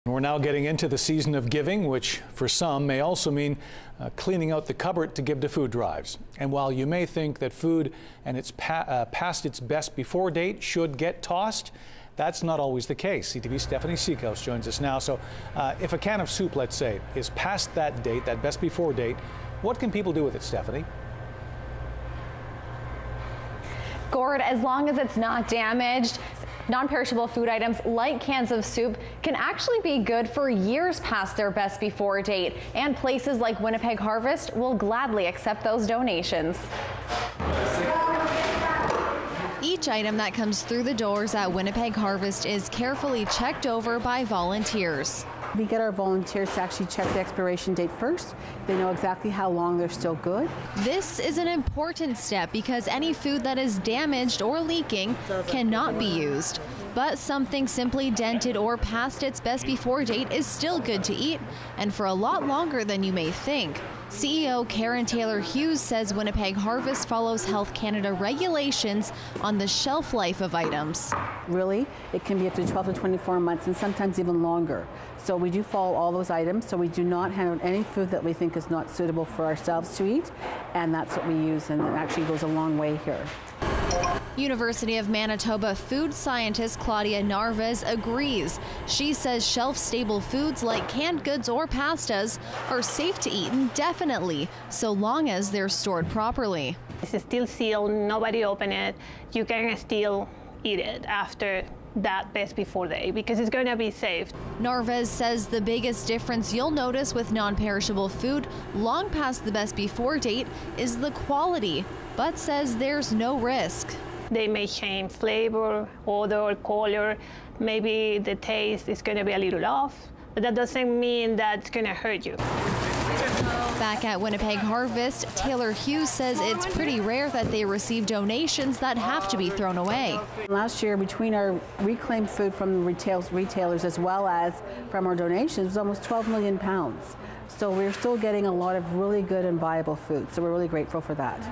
We're now getting into the season of giving, which for some may also mean cleaning out the cupboard to give to food drives. And while you may think that food and it's past its best before date should get tossed, that's not always the case. CTV's Stephanie TSICOS joins us now. So if a can of soup, let's say, is past that date, that best before date, what can people do with it, Stephanie? Gord, as long as it's not damaged, non-perishable food items like cans of soup can actually be good for years past their best before date, and places like Winnipeg Harvest will gladly accept those donations. Each item that comes through the doors at Winnipeg Harvest is carefully checked over by volunteers. We get our volunteers to actually check the expiration date first. They know exactly how long they're still good. This is an important step because any food that is damaged or leaking cannot be used. But something simply dented or past its best before date is still good to eat, and for a lot longer than you may think. CEO Karen Taylor-Hughes says Winnipeg Harvest follows Health Canada regulations on the shelf life of items. Really, it can be up to 12 to 24 months and sometimes even longer. So we do follow all those items, so we do not hand out any food that we think is not suitable for ourselves to eat, and that's what we use, and it actually goes a long way here. University of Manitoba food scientist Claudia Narvaez agrees. She says shelf-stable foods like canned goods or pastas are safe to eat indefinitely, so long as they're stored properly. It's still sealed, nobody open it. You can still eat it after that best before day because it's going to be safe. Narvaez says the biggest difference you'll notice with non-perishable food long past the best before date is the quality, but says there's no risk. They may change flavor, odor, color. Maybe the taste is going to be a little off, but that doesn't mean that it's going to hurt you. Back at Winnipeg Harvest, Taylor-Hughes says it's pretty rare that they receive donations that have to be thrown away. Last year, between our reclaimed food from the retailers as well as from our donations, was almost 12 million pounds. So we're still getting a lot of really good and viable food, so we're really grateful for that.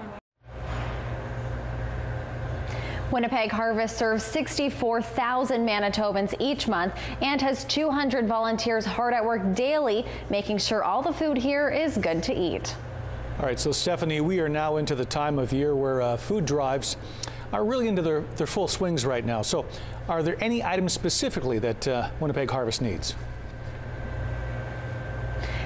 Winnipeg Harvest serves 64,000 Manitobans each month and has 200 volunteers hard at work daily, making sure all the food here is good to eat. All right, so Stephanie, we are now into the time of year where food drives are really into their full swings right now. So are there any items specifically that Winnipeg Harvest needs?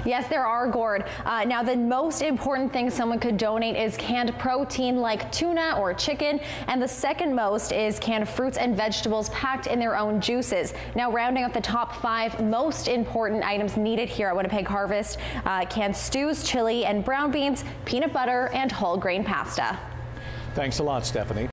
Yes, there are, Gord. Now, the most important thing someone could donate is canned protein like tuna or chicken, and the second most is canned fruits and vegetables packed in their own juices. Now, rounding up the top 5 most important items needed here at Winnipeg Harvest, canned stews, chili and brown beans, peanut butter, and whole grain pasta. Thanks a lot, Stephanie.